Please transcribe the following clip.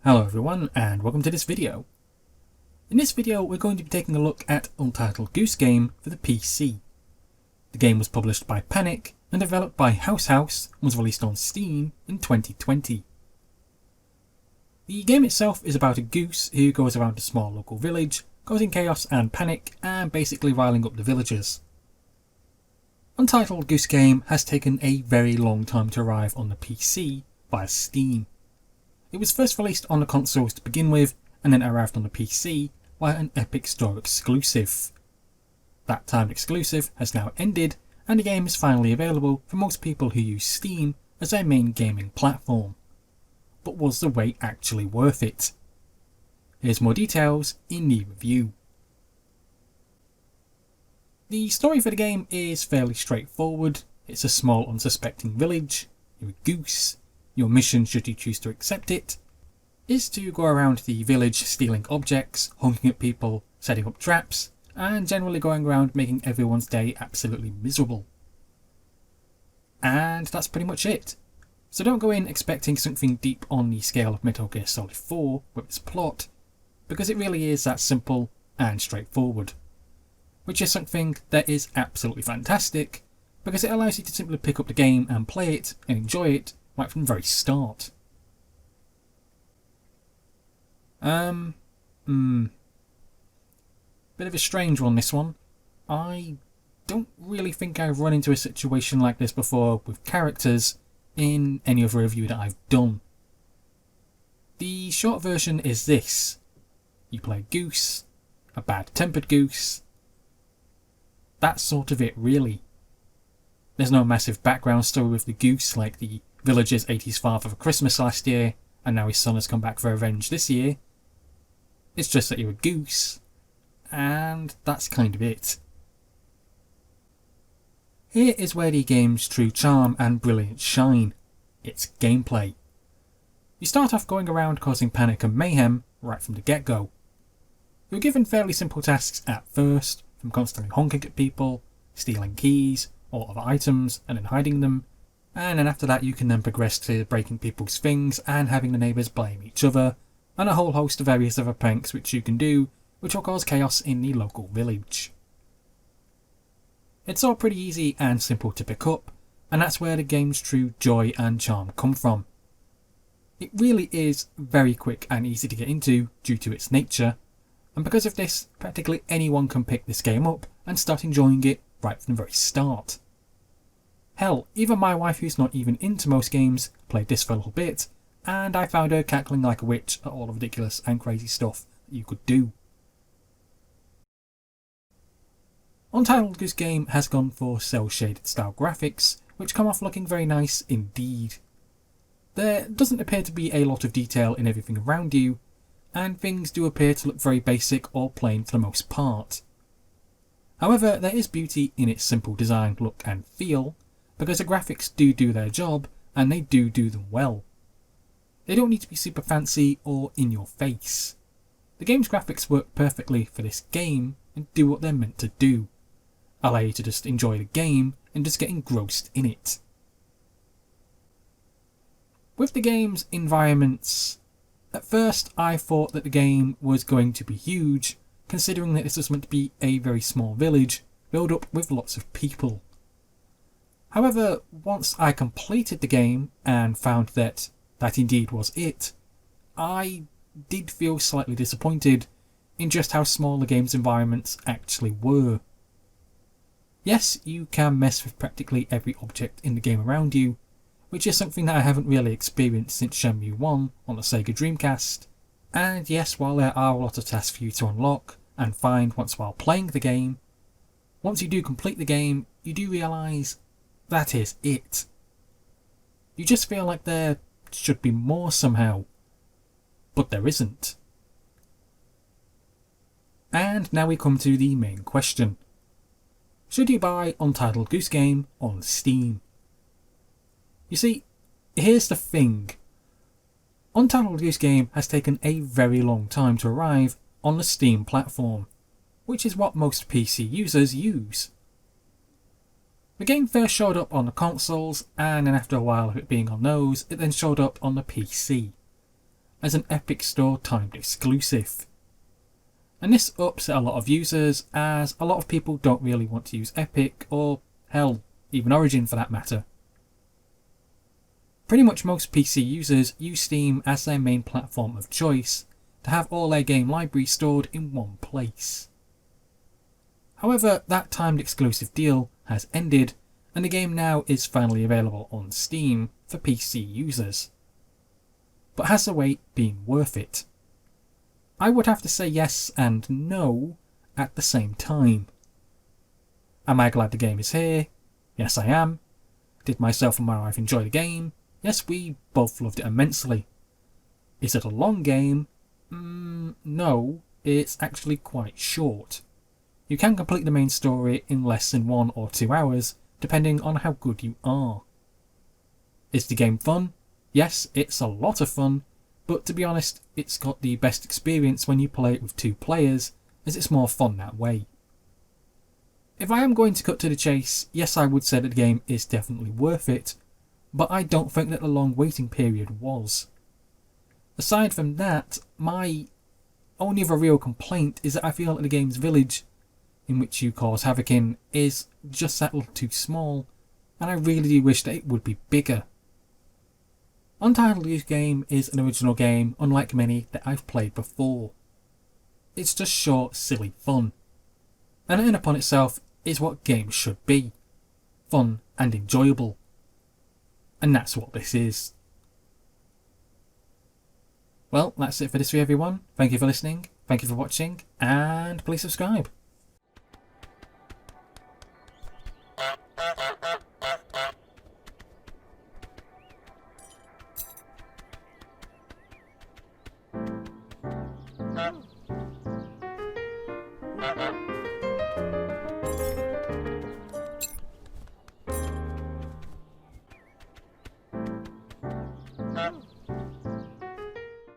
Hello everyone and welcome to this video. In this video we're going to be taking a look at Untitled Goose Game for the PC. The game was published by Panic and developed by HouseHouse and was released on Steam in 2020. The game itself is about a goose who goes around a small local village, causing chaos and panic and basically riling up the villagers. Untitled Goose Game has taken a very long time to arrive on the PC via Steam. It was first released on the consoles to begin with, and then arrived on the PC via an Epic Store exclusive. That timed exclusive has now ended, and the game is finally available for most people who use Steam as their main gaming platform. But was the wait actually worth it? Here's more details in the review. The story for the game is fairly straightforward. It's a small unsuspecting village. You're a goose. Your mission, should you choose to accept it, is to go around the village stealing objects, honking at people, setting up traps, and generally going around making everyone's day absolutely miserable. And that's pretty much it. So don't go in expecting something deep on the scale of Metal Gear Solid 4 with its plot, because it really is that simple and straightforward. Which is something that is absolutely fantastic, because it allows you to simply pick up the game and play it and enjoy it right from the very start. Bit of a strange one, this one. I don't really think I've run into a situation like this before with characters in any other review that I've done. The short version is this. You play a goose, a bad-tempered goose. That's sort of it, really. There's no massive background story with the goose like the villager ate his father for Christmas last year, and now his son has come back for revenge this year. It's just that you're a goose, and that's kind of it. Here is where the game's true charm and brilliance shine. Its gameplay. You start off going around causing panic and mayhem right from the get-go. You're given fairly simple tasks at first, from constantly honking at people, stealing keys or other items and then hiding them, and then after that you can then progress to breaking people's things and having the neighbours blame each other, and a whole host of various other pranks which you can do, which will cause chaos in the local village. It's all pretty easy and simple to pick up, and that's where the game's true joy and charm come from. It really is very quick and easy to get into due to its nature, and because of this, practically anyone can pick this game up and start enjoying it right from the very start. Hell, even my wife, who's not even into most games, played this for a little bit, and I found her cackling like a witch at all the ridiculous and crazy stuff that you could do. Untitled Goose Game has gone for cel-shaded style graphics, which come off looking very nice indeed. There doesn't appear to be a lot of detail in everything around you, and things do appear to look very basic or plain for the most part. However, there is beauty in its simple design, look and feel, because the graphics do their job, and they do them well. They don't need to be super fancy or in your face. The game's graphics work perfectly for this game and do what they're meant to do. Allow you to just enjoy the game and just get engrossed in it. With the game's environments, at first I thought that the game was going to be huge, considering that this was meant to be a very small village filled up with lots of people. However, once I completed the game and found that that indeed was it, I did feel slightly disappointed in just how small the game's environments actually were. Yes, you can mess with practically every object in the game around you, which is something that I haven't really experienced since Shenmue 1 on the Sega Dreamcast. And yes, while there are a lot of tasks for you to unlock and find once while playing the game, once you do complete the game, you do realise that is it. You just feel like there should be more somehow, but there isn't. And now we come to the main question. Should you buy Untitled Goose Game on Steam? You see, here's the thing. Untitled Goose Game has taken a very long time to arrive on the Steam platform, which is what most PC users use. The game first showed up on the consoles, and then after a while of it being on those, it then showed up on the PC. as an Epic Store timed exclusive. And this upset a lot of users, as a lot of people don't really want to use Epic, or hell, even Origin for that matter. Pretty much most PC users use Steam as their main platform of choice to have all their game library stored in one place. However, that timed exclusive deal has ended, and the game now is finally available on Steam for PC users. But has the wait been worth it? I would have to say yes and no at the same time. Am I glad the game is here? Yes, I am. Did myself and my wife enjoy the game? Yes, we both loved it immensely. Is it a long game? No, it's actually quite short. You can complete the main story in less than 1 or 2 hours, depending on how good you are. Is the game fun? Yes, it's a lot of fun, but to be honest, it's got the best experience when you play it with 2 players, as it's more fun that way. If I am going to cut to the chase, yes, I would say that the game is definitely worth it, but I don't think that the long waiting period was. Aside from that, my only other real complaint is that I feel that the game's village, in which you cause havoc in, is just that little too small, and I really do wish that it would be bigger. Untitled Goose Game is an original game unlike many that I've played before. It's just short, silly fun. And in upon itself is what games should be. Fun and enjoyable. And that's what this is. Well, that's it for this video, everyone. Thank you for listening, thank you for watching, and please subscribe.